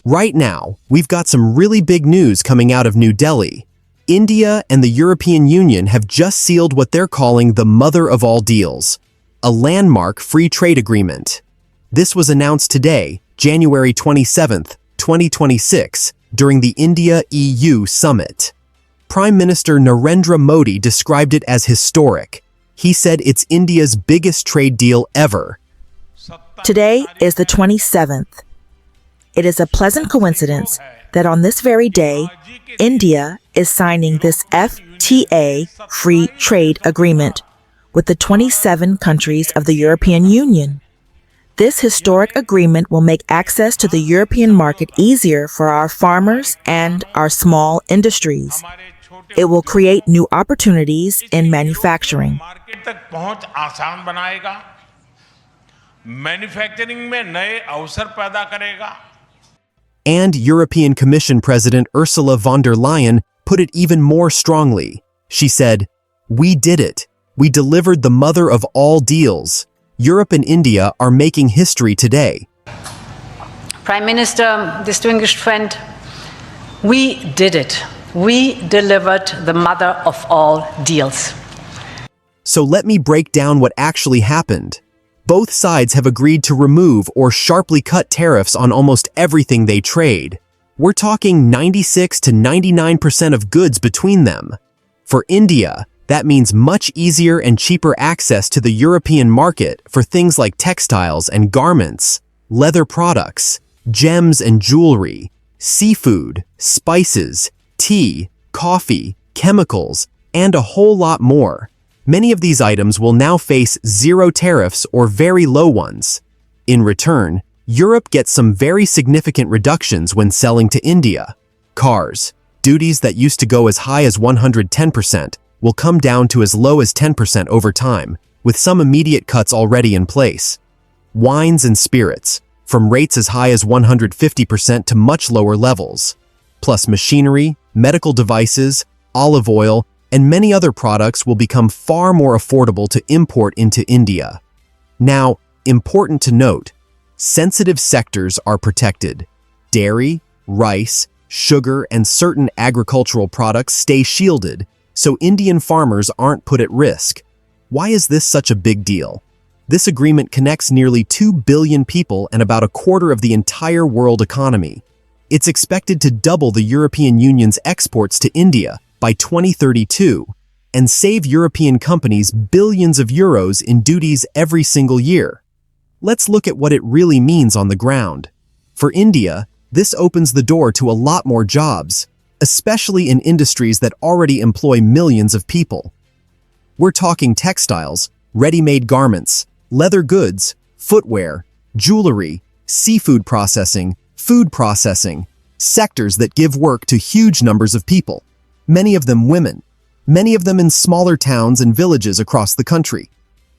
Right now, we've got some really big news coming out of New Delhi. India and the European Union have just sealed what they're calling the mother of all deals, a landmark free trade agreement. This was announced today, January 27, 2026, during the India-EU summit. Prime Minister Narendra Modi described it as historic. He said it's India's biggest trade deal ever. Today is the 27th. It is a pleasant coincidence that on this very day, India is signing this FTA free trade agreement with the 27 countries of the European Union. This historic agreement will make access to the European market easier for our farmers and our small industries. It will create new opportunities in manufacturing. And European Commission President Ursula von der Leyen put it even more strongly. She said, "We did it. We delivered the mother of all deals. Europe and India are making history today." Prime Minister, distinguished friend, we did it. We delivered the mother of all deals. So let me break down what actually happened. Both sides have agreed to remove or sharply cut tariffs on almost everything they trade. We're talking 96 to 99% of goods between them. For India, that means much easier and cheaper access to the European market for things like textiles and garments, leather products, gems and jewelry, seafood, spices, tea, coffee, chemicals, and a whole lot more. Many of these items will now face zero tariffs or very low ones. In return, Europe gets some very significant reductions when selling to India. Cars, duties that used to go as high as 110%, will come down to as low as 10% over time, with some immediate cuts already in place. Wines and spirits, from rates as high as 150% to much lower levels. Plus machinery, medical devices, olive oil, and many other products will become far more affordable to import into India. Now, important to note, sensitive sectors are protected. Dairy, rice, sugar, and certain agricultural products stay shielded, so Indian farmers aren't put at risk. Why is this such a big deal? This agreement connects nearly 2 billion people and about a quarter of the entire world economy. It's expected to double the European Union's exports to India by 2032 and save European companies billions of euros in duties every single year. Let's look at what it really means on the ground. For India, this opens the door to a lot more jobs, especially in industries that already employ millions of people. We're talking textiles, ready-made garments, leather goods, footwear, jewelry, seafood processing, food processing, sectors that give work to huge numbers of people, many of them women, many of them in smaller towns and villages across the country.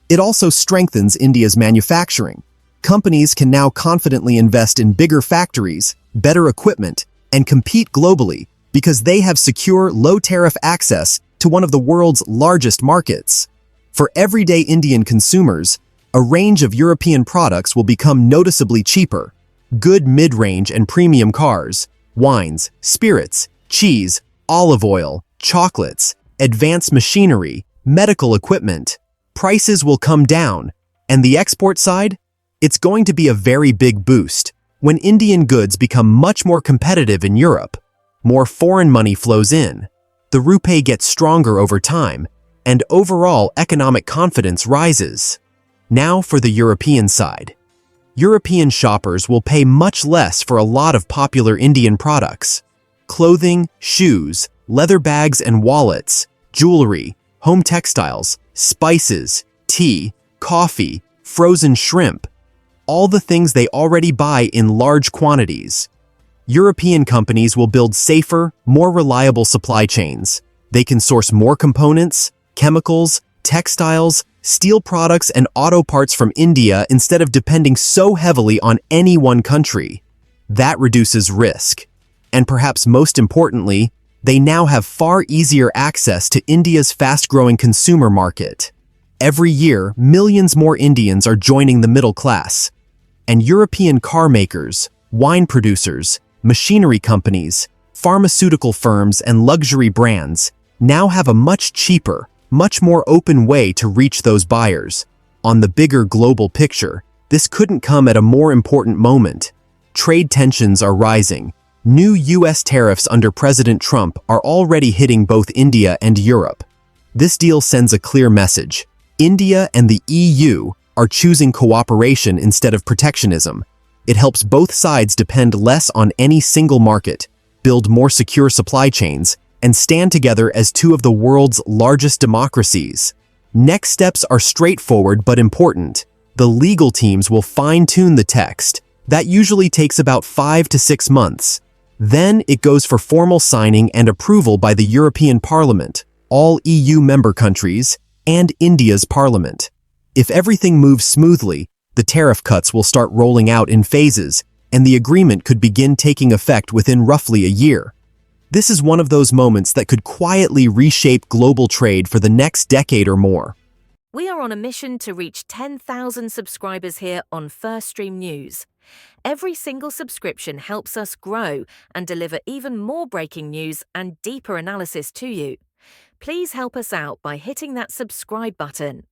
It also strengthens India's manufacturing. Companies can now confidently invest in bigger factories, better equipment, and compete globally because they have secure, low-tariff access to one of the world's largest markets. For everyday Indian consumers, a range of European products will become noticeably cheaper. Good mid-range and premium cars, wines, spirits, cheese, olive oil, chocolates, advanced machinery, medical equipment. Prices will come down, and the export side? It's going to be a very big boost. When Indian goods become much more competitive in Europe, more foreign money flows in, the rupee gets stronger over time, and overall economic confidence rises. Now for the European side. European shoppers will pay much less for a lot of popular Indian products. Clothing, shoes, leather bags and wallets, jewelry, home textiles, spices, tea, coffee, frozen shrimp, all the things they already buy in large quantities. European companies will build safer, more reliable supply chains. They can source more components, chemicals, textiles, steel products, and auto parts from India instead of depending so heavily on any one country. That reduces risk. And perhaps most importantly, they now have far easier access to India's fast-growing consumer market. Every year, millions more Indians are joining the middle class. And European car makers, wine producers, Machinery companies, pharmaceutical firms, and luxury brands now have a much cheaper, much more open way to reach those buyers. On the bigger global picture, this couldn't come at a more important moment. Trade tensions are rising. New U.S. tariffs under President Trump are already hitting both India and Europe. This deal sends a clear message. India and the EU are choosing cooperation instead of protectionism. It helps both sides depend less on any single market, build more secure supply chains, and stand together as two of the world's largest democracies. Next steps are straightforward but important. The legal teams will fine-tune the text. That usually takes about 5 to 6 months. Then it goes for formal signing and approval by the European Parliament, all EU member countries, and India's parliament. If everything moves smoothly, the tariff cuts will start rolling out in phases, and the agreement could begin taking effect within roughly a year. This is one of those moments that could quietly reshape global trade for the next decade or more. We are on a mission to reach 10,000 subscribers here on First Stream News. Every single subscription helps us grow and deliver even more breaking news and deeper analysis to you. Please help us out by hitting that subscribe button.